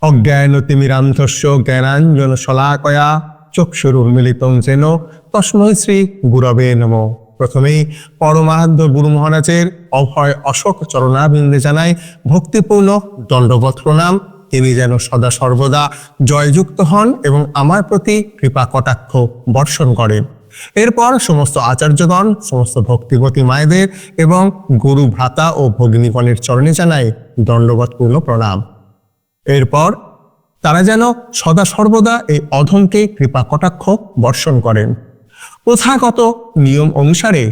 অজ্ঞানতিমিরান্ধস্য জ্ঞানাঞ্জনশলাকয়া চক্ষুরুন্মিলিতং যেন তস্मै শ্রী গুরবে নমঃ। প্রথমেই পরমারাধ্য গুরু মহারাজের অভয় অশোক চরণাবিন্দে জানাই ভক্তিপূর্ণ দণ্ডবৎ প্রণাম। তিনি যেন সদা সর্বদা জয়যুক্ত হন এবং আমার প্রতি কৃপা কটাক্ষ বর্ষণ করেন। এরপর সমস্ত আচার্যগণ, সমস্ত ভক্তিগতী মায়েদের এবং গুরু ভ্রাতা ও ভগিনীগণের চরণে জানাই দণ্ডবৎপূর্ণ প্রণাম। এরপর তারা যেন সদা সর্বদা এই অধমকে কৃপা কটাক্ষ বর্ষণ করেন। প্রথাগত নিয়ম অনুসারে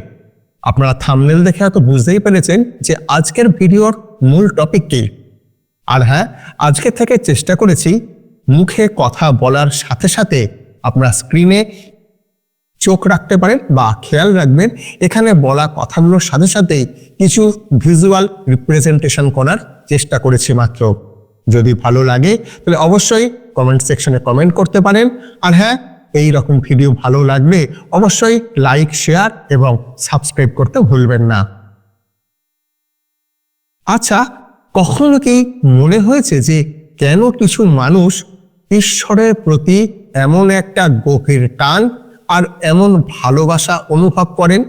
আপনারা থাম্বনেল দেখে হয়তো বুঝতেই পেরেছেন যে আজকের ভিডিওর মূল টপিক কি। আর হ্যাঁ, আজকে থেকে চেষ্টা করেছি মুখে কথা বলার সাথে সাথে আপনারা স্ক্রিনে চোখ রাখতে পারেন বা খেয়াল রাখবেন এখানে বলা কথাগুলোর সাথে সাথে কিছু ভিজুয়াল রিপ্রেজেন্টেশন করার চেষ্টা করেছি মাত্র। যদি ভালো লাগে তাহলে অবশ্যই কমেন্ট সেকশনে কমেন্ট করতে পারেন। আর হ্যাঁ, এই রকম ভিডিও ভালো লাগলে অবশ্যই লাইক, শেয়ার এবং সাবস্ক্রাইব করতে ভুলবেন না। আচ্ছা, কখনো কি মনে হয়েছে যে কেন কিছু মানুষ ঈশ্বরের প্রতি এমন একটা গভীর টান আর এমন ভালোবাসা অনুভব করেন?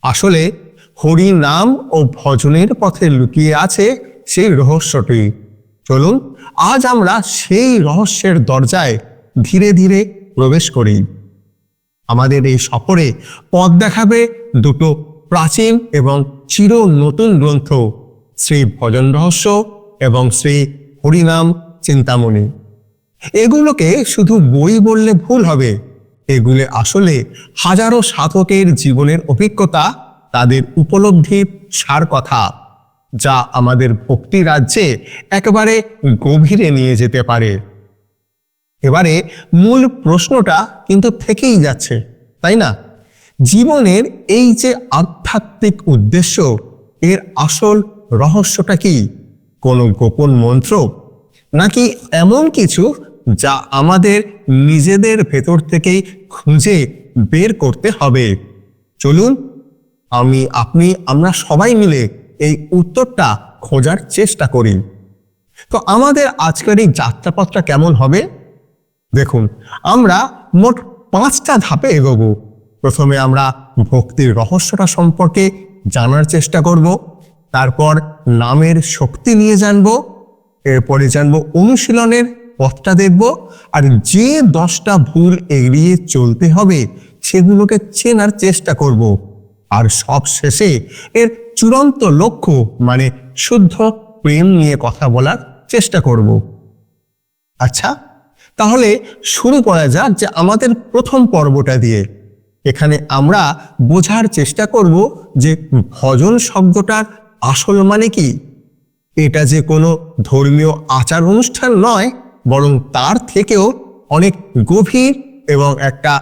আসলে হরি নাম ও ভজনের পথে লুকিয়ে আছে সেই রহস্যটি। চলুন আজ আমরা সেই রহস্যের দরজায় ধীরে ধীরে প্রবেশ করি। আমাদের এই সফরে পথ দেখাবে দুটো প্রাচীন এবং চির নতুন গ্রন্থ, শ্রী ভজন রহস্য এবং শ্রী হরিনাম চিন্তামণি। এগুলোকে শুধু বই বললে ভুল হবে। এগুলো আসলে হাজারো সাধকের জীবনের অভিজ্ঞতা, তাদের উপলব্ধির সার কথা, যা আমাদের ভক্তি রাজ্যে একেবারে গভীরে নিয়ে যেতে পারে। এবারে মূল প্রশ্নটা কিন্তু থেকেই যাচ্ছে, তাই না? জীবনের এই যে আধ্যাত্মিক উদ্দেশ্য, এর আসল রহস্যটা কি? কোনো গোপন মন্ত্র, নাকি এমন কিছু যা আমাদের নিজেদের ভেতর থেকেই খুঁজে বের করতে হবে? চলুন আমরা সবাই মিলে এই উত্তরটা খোঁজার চেষ্টা করি। তো আমাদের আজকের এই যাত্রাপথটা কেমন হবে? দেখুন, আমরা মোট 5টা ধাপে এগোবো। প্রথমে আমরা ভক্তির রহস্যটা সম্পর্কে জানার চেষ্টা করব, তারপর নামের শক্তি নিয়ে জানব, এরপরে জানবো অনুশীলনের পথটা দেখব, আর যে 10টা ভুল এড়িয়ে চলতে হবে সেগুলোকে চেনার চেষ্টা করব, আর সব শেষে এর চূড়ান্ত লক্ষ্য মানে শুদ্ধ প্রেম নিয়ে কথা বলার চেষ্টা করব। আচ্ছা, তাহলে শুরু করা যাক যে আমাদের প্রথম পর্বটা দিয়ে। এখানে আমরা বোঝার চেষ্টা করব যে ভজন শব্দটার আসল মানে কি। এটা যে কোনো ধর্মীয় আচার অনুষ্ঠান নয়, বরং তার থেকেও অনেক গভীর এবং একটা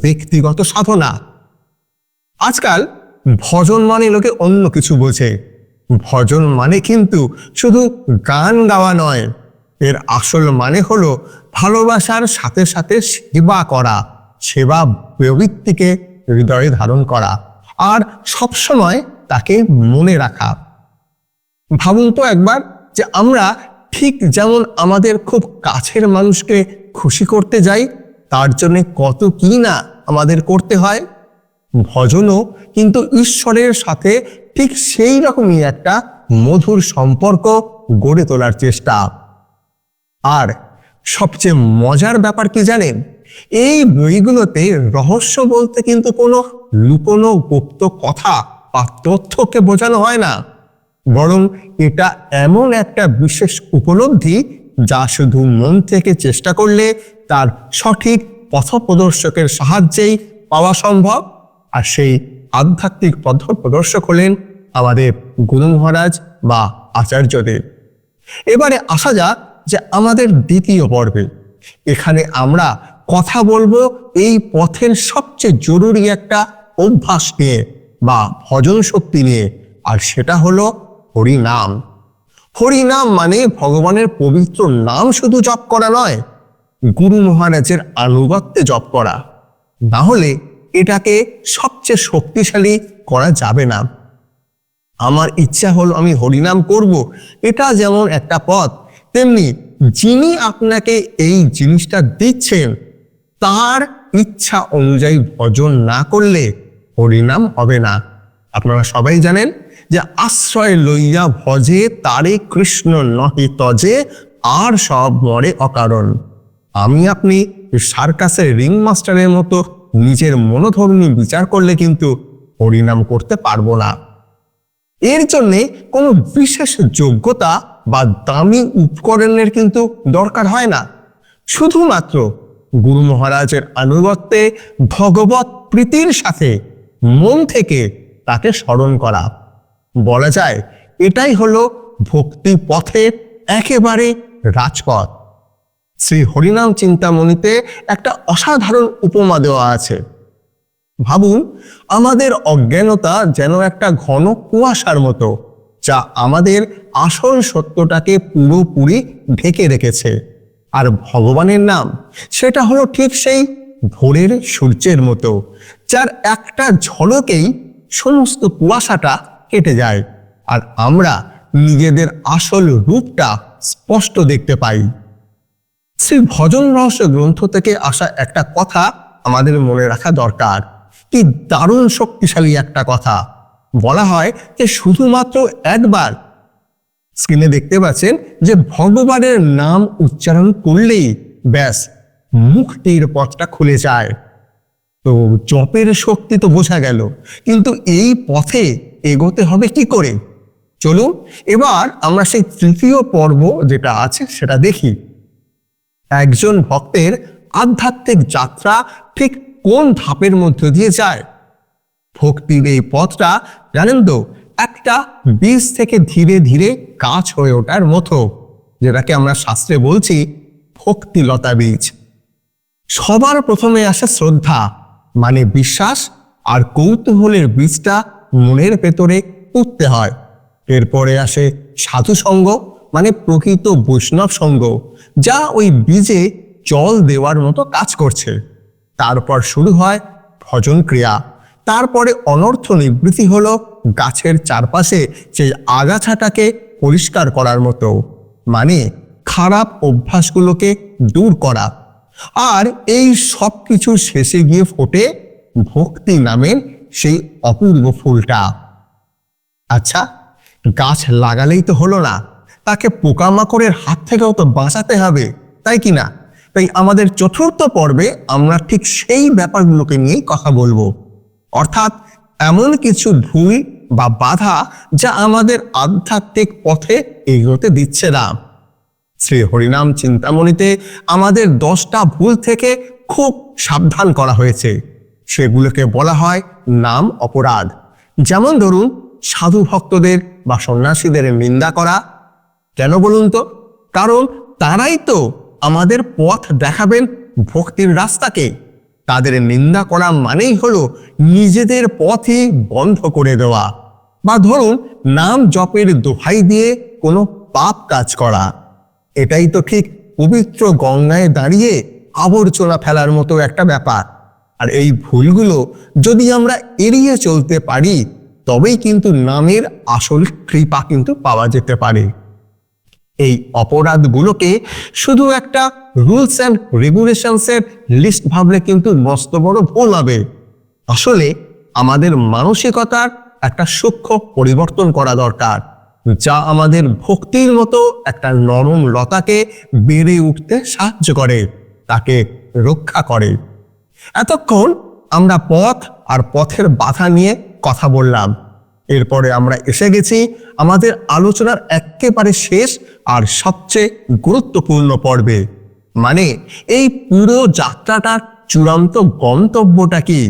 ব্যক্তিগত সাধনা। আজকাল ভজন মানে লোকে অন্য কিছু বোঝে। ভজন মানে কিন্তু শুধু গান গাওয়া নয়, এর আসল মানে হলো ভালোবাসার সাথে সাথে সেবা করা, সেবা প্রবৃত্তিকে হৃদয়ে ধারণ করা আর সবসময় তাকে মনে রাখা। ভাবুন তো একবার যে আমরা ঠিক যেমন আমাদের খুব কাছের মানুষকে খুশি করতে যাই, তার জন্য কত কি না আমাদের করতে হয়। ভজনও কিন্তু ঈশ্বরের সাথে ঠিক সেই রকমই একটা মধুর সম্পর্ক গড়ে তোলার চেষ্টা। আর সবচেয়ে মজার ব্যাপার কি জানেন? এই বইগুলোতে রহস্য বলতে কিন্তু কোনো লুকোনো গুপ্ত কথা বা তথ্যকে বোঝানো হয় না, বরং এটা এমন একটা বিশেষ উপলব্ধি যা শুধু মন থেকে চেষ্টা করলে তার সঠিক পথপ্রদর্শকের সাহায্যেই পাওয়া সম্ভব। আর সেই আধ্যাত্মিক পথ প্রদর্শক হলেন আমাদের গুরু মহারাজ বা আচার্যদেব। এবারে আসা যাক যে আমাদের দ্বিতীয় পর্বে। এখানে আমরা কথা বলবো এই পথের সবচেয়ে জরুরি একটা অভ্যাস নিয়ে বা ভজন শক্তি নিয়ে, আর সেটা হলো হরিনাম। হরিনাম মানে ভগবানের পবিত্র নাম শুধু জপ করা নয়, গুরু মহারাজের আনুগত্যে জপ করা। না হলে এটাকে সবচেয়ে শক্তিশালী করা যাবে না। আমার ইচ্ছা হলো আমি হরিনাম করব, এটা যেমন একটা পথ, তেমনি যিনি আপনাকে এই জিনিসটা দিচ্ছেন তার ইচ্ছা অনুযায়ী ভজন না করলে হরিনাম হবে না। আপনারা সবাই জানেন যে আশ্রয় লইয়া ভজে তারে কৃষ্ণ নহি তজে, আর সব মরে অকারণ। আমি আপনি সার্কাসের রিং মাস্টারের মতো নিজের মনোধর্মী বিচার করলে কিন্তু হরিনাম করতে পারবো না। এর জন্যে কোনো বিশেষ যোগ্যতা বা দামি উপকরণের কিন্তু দরকার হয় না। শুধুমাত্র গুরু মহারাজের আনুগত্যে ভগবত প্রীতির সাথে মন থেকে তাকে স্মরণ করা। বলা যায় এটাই হলো ভক্তি পথের একেবারে রাজপথ। শ্রী হরিনাম চিন্তামণিতে একটা অসাধারণ উপমা দেওয়া আছে। ভাবুন, আমাদের অজ্ঞানতা যেন একটা ঘন কুয়াশার মতো, যা আমাদের আসল সত্যটাকে পুরোপুরি ঢেকে রেখেছে। আর ভগবানের নাম, সেটা হলো ঠিক সেই ভোরের সূর্যের মতো, যার একটা ঝলকেই সমস্ত কুয়াশাটা কেটে যায়, আর আমরা নিজেদের আসল রূপটা স্পষ্ট দেখতে পাই। শ্রী ভজন রহস্য গ্রন্থ থেকে আসা একটা কথা আমাদের মনে রাখা দরকার। কি দারুণ শক্তিশালী একটা কথা! বলা হয় যে শুধুমাত্র একবার, স্ক্রিনে দেখতে পাচ্ছেন যে ভগবানের নাম উচ্চারণ করলেই ব্যাস মুক্তির পথটা খুলে যায়। তো জপের শক্তি তো বোঝা গেল, কিন্তু এই পথে এগোতে হবে কি করে? চলুন এবার আমরা সেই তৃতীয় পর্ব যেটা আছে সেটা দেখি। একজন ভক্তের আধ্যাত্মিক যাত্রা ঠিক কোন ধাপের মধ্য দিয়ে যায়? ভক্তির এই পথটা জানেন তো, একটা বীজ থেকে ধীরে ধীরে গাছ হয়ে ওঠার মতো, যেটাকে আমরা শাস্ত্রে বলছি ভক্তিলতা বীজ। সবার প্রথমে আসে শ্রদ্ধা মানে বিশ্বাস, আর কৌতূহলের বীজটা মনের ভেতরে পুঁততে হয়। এরপরে আসে সাধু সঙ্গ মানে প্রকৃত বৈষ্ণব সঙ্গ, যা ওই বীজে জল দেওয়ার মতো কাজ করছে। তারপর শুরু হয় ভজন ক্রিয়া। তারপরে অনর্থ নিবৃত্তি হলো গাছের চারপাশে সেই আগাছাটাকে পরিষ্কার করার মতো, মানে খারাপ অভ্যাসগুলোকে দূর করা। আর এই সব কিছু শেষে গিয়ে ফোটে ভক্তি নামের সেই অপূর্ব ফুলটা। আচ্ছা, গাছ লাগালেই তো হলো না, তাকে পোকামাকড়ের হাত থেকেও তো বাঁচাতে হবে, তাই কি না? তাই আমাদের চতুর্থ পর্বে আমরা ঠিক সেই ব্যাপারগুলোকে নিয়েই কথা বলবো, অর্থাৎ এমন কিছু ভুল বা বাধা যা আমাদের আধ্যাত্মিক পথে এগোতে দিচ্ছে না। শ্রী হরিনাম চিন্তামণিতে আমাদের 10টা ভুল থেকে খুব সাবধান করা হয়েছে। সেগুলোকে বলা হয় নাম অপরাধ। যেমন ধরুন, সাধু ভক্তদের বা সন্ন্যাসীদের নিন্দা করা। কেন বলুন তো? কারণ তারাই তো আমাদের পথ দেখাবেন ভক্তির রাস্তাকে। তাদের নিন্দা করা মানেই হলো নিজেদের পথই বন্ধ করে দেওয়া। বা ধরুন, নাম জপের দোহাই দিয়ে কোনো পাপ কাজ করা। এটাই তো ঠিক পবিত্র গঙ্গায় দাঁড়িয়ে আবর্জনা ফেলার মতো একটা ব্যাপার। আর এই ভুলগুলো যদি আমরা এড়িয়ে চলতে পারি, তবেই কিন্তু নামের আসল কৃপা কিন্তু পাওয়া যেতে পারে। এই অপরাধগুলোকে শুধু একটা রুলস অ্যান্ড রেগুলেশনসের লিস্ট ভাবলে কিন্তু মস্ত বড় ভুল হবে। আসলে আমাদের মানসিকতার একটা সূক্ষ্ম পরিবর্তন করা দরকার, যা আমাদের ভক্তির মতো একটা নরম লতাকে বেড়ে উঠতে সাহায্য করে, তাকে রক্ষা করে। এতক্ষণ আমরা পথ আর পথের বাধা নিয়ে কথা বললাম। এরপরে আমরা এসে গেছি আমাদের আলোচনার একেবারে শেষ আর সবচেয়ে গুরুত্বপূর্ণ পর্বে, মানে এই পুরো যাত্রাটার চূড়ান্ত গন্তব্যটা কি।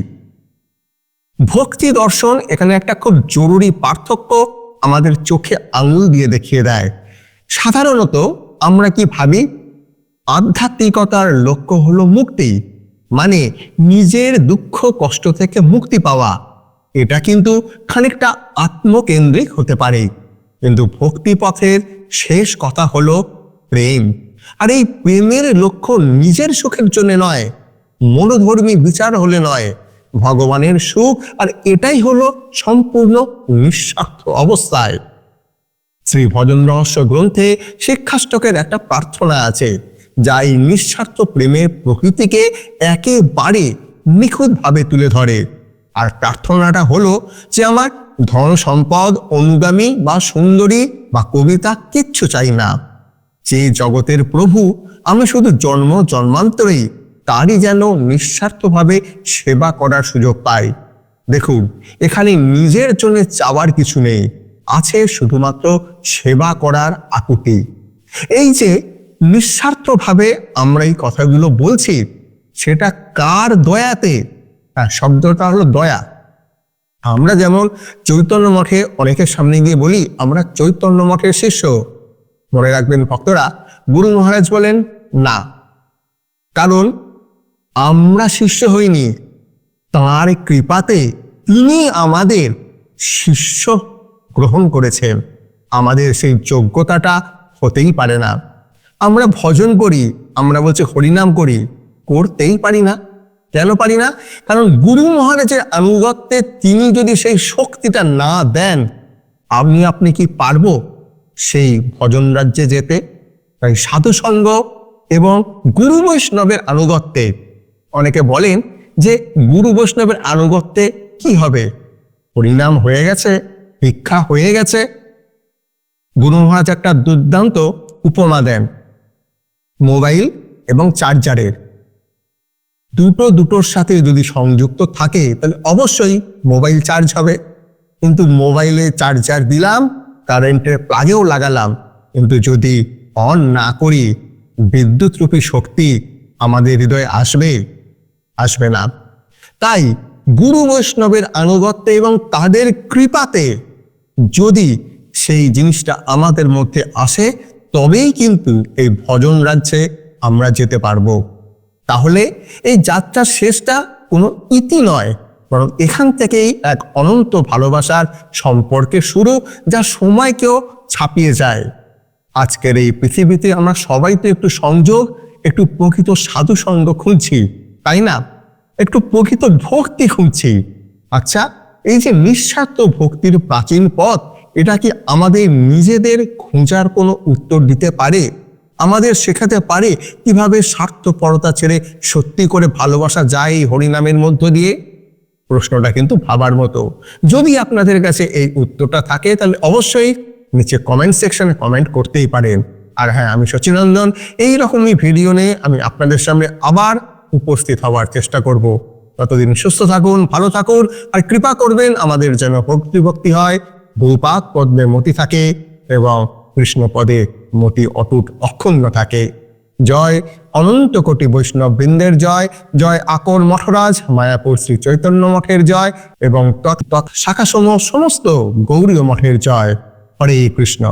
ভক্তি দর্শন এখানে একটা খুব জরুরি পার্থক্য আমাদের চোখে আঙুল দিয়ে দেখিয়ে দেয়। সাধারণত আমরা কি ভাবি? আধ্যাত্মিকতার লক্ষ্য হলো মুক্তি, মানে নিজের দুঃখ কষ্ট থেকে মুক্তি পাওয়া। এটা কিন্তু খানিকটা আত্মকেন্দ্রিক হতে পারে, কিন্তু ভক্তি পথের শেষ কথা হলো প্রেম। আর এই প্রেমের লক্ষ্য নিজের সুখের জন্য নয়, মনোধর্মী বিচার হলে নয়, ভগবানের সুখ। আর এটাই হলো সম্পূর্ণ নিঃস্বার্থ অবস্থায়। শ্রী ভজন রহস্য গ্রন্থে শিক্ষাষ্টকের একটা প্রার্থনা আছে, যা এই নিঃস্বার্থ প্রেমের প্রকৃতিকে একেবারে নিখুঁতভাবে তুলে ধরে। আর প্রার্থনাটা হলো যে আমার ধন সম্পদ, অনুগামী বা সুন্দরী বা কবিতা কিচ্ছু চাই না। যে জগতের প্রভু, আমি শুধু জন্ম জন্মান্তরেই তারই যেন নিঃস্বার্থভাবে সেবা করার সুযোগ পাই। দেখুন, এখানে নিজের জন্য চাওয়ার কিছু নেই, আছে শুধুমাত্র সেবা করার আকুতি। এই যে নিঃস্বার্থভাবে আমরা এই কথাগুলো বলছি, সেটা কার দয়াতে? শব্দটা হলো দয়া। আমরা যেমন চৈতন্য মঠে অনেকের সামনে গিয়ে বলি আমরা চৈতন্য মঠের শিষ্য, মনে রাখবেন ভক্তরা, গুরু মহারাজ বলেন না, কারণ আমরা শিষ্য হইনি, তাঁর কৃপাতে তিনি আমাদের শিষ্য গ্রহণ করেছেন। আমাদের সেই যোগ্যতাটা হতেই পারে না। আমরা ভজন করি, আমরা বলছি হরিনাম করি, করতেই পারি না। কেন পারি না? কারণ গুরু মহারাজের আনুগত্যে তিনি যদি সেই শক্তিটা না দেন, আপনি কি পারবো সেই ভজন রাজ্যে যেতে? তাই সাধুসঙ্গ এবং গুরু বৈষ্ণবের আনুগত্যে, অনেকে বলেন যে গুরু বৈষ্ণবের আনুগত্যে কি হবে? হরিনাম হয়ে গেছে, ভিক্ষা হয়ে গেছে। গুরু মহারাজ একটা দুর্দান্ত উপমা দেন মোবাইল এবং চার্জারের। দুটোর সাথে যদি সংযুক্ত থাকে তাহলে অবশ্যই মোবাইল চার্জ হবে, কিন্তু মোবাইলে চার্জার দিলাম, কারেন্টের প্লাগেও লাগালাম, কিন্তু যদি অন না করি, বিদ্যুৎ রূপী শক্তি আমাদের হৃদয়ে আসবে না। তাই গুরু বৈষ্ণবের আনুগত্যে এবং তাদের কৃপাতে যদি সেই জিনিসটা আমাদের মধ্যে আসে, তবেই কিন্তু এই ভজন রাজ্যে আমরা যেতে পারবো। তাহলে এই যাত্রার শেষটা কোনো ইতি নয়, বরং এখান থেকেই এক অনন্ত ভালোবাসার সম্পর্কের শুরু, যা সময়কেও ছাপিয়ে যায়। আজকের এই পৃথিবীতে আমরা সবাই তো একটু সংযোগ, একটু প্রকৃত সাধু সঙ্গ খুঁজছি, তাই না? একটু প্রকৃত ভক্তি খুঁজছি। আচ্ছা, এই যে নিঃস্বার্থ ভক্তির প্রাচীন পথ, এটা কি আমাদের নিজেদের খোঁজার কোনো উত্তর দিতে পারে? আমাদের শেখাতে পারে কিভাবে স্বার্থপরতা ছেড়ে সত্যি করে ভালোবাসা যায় এই হরিনামের মধ্য দিয়ে? প্রশ্নটা কিন্তু ভাবার মতো। যদি আপনাদের কাছে এই উত্তরটা থাকে, তাহলে অবশ্যই নিচে কমেন্ট সেকশনে কমেন্ট করতেই পারেন। আর হ্যাঁ, আমি সচিনন্দন এইরকমই ভিডিও নিয়ে আমি আপনাদের সামনে আবার উপস্থিত হওয়ার চেষ্টা করব। ততদিন সুস্থ থাকুন, ভালো থাকুন, আর কৃপা করবেন আমাদের যেন ভক্তি হয়, গুরুপাদ পদ্মে মতি থাকে এবং কৃষ্ণ পদে মতি অটুট অক্ষুণ্ণ থাকে। জয় অনন্ত কোটি বৈষ্ণব বৃন্দের জয়, জয় আকর মঠরাজ মায়াপুর শ্রী চৈতন্য মঠের জয় এবং তৎ শাখাসমূহ সমস্ত গৌরীয় মঠের জয়। হরে কৃষ্ণ।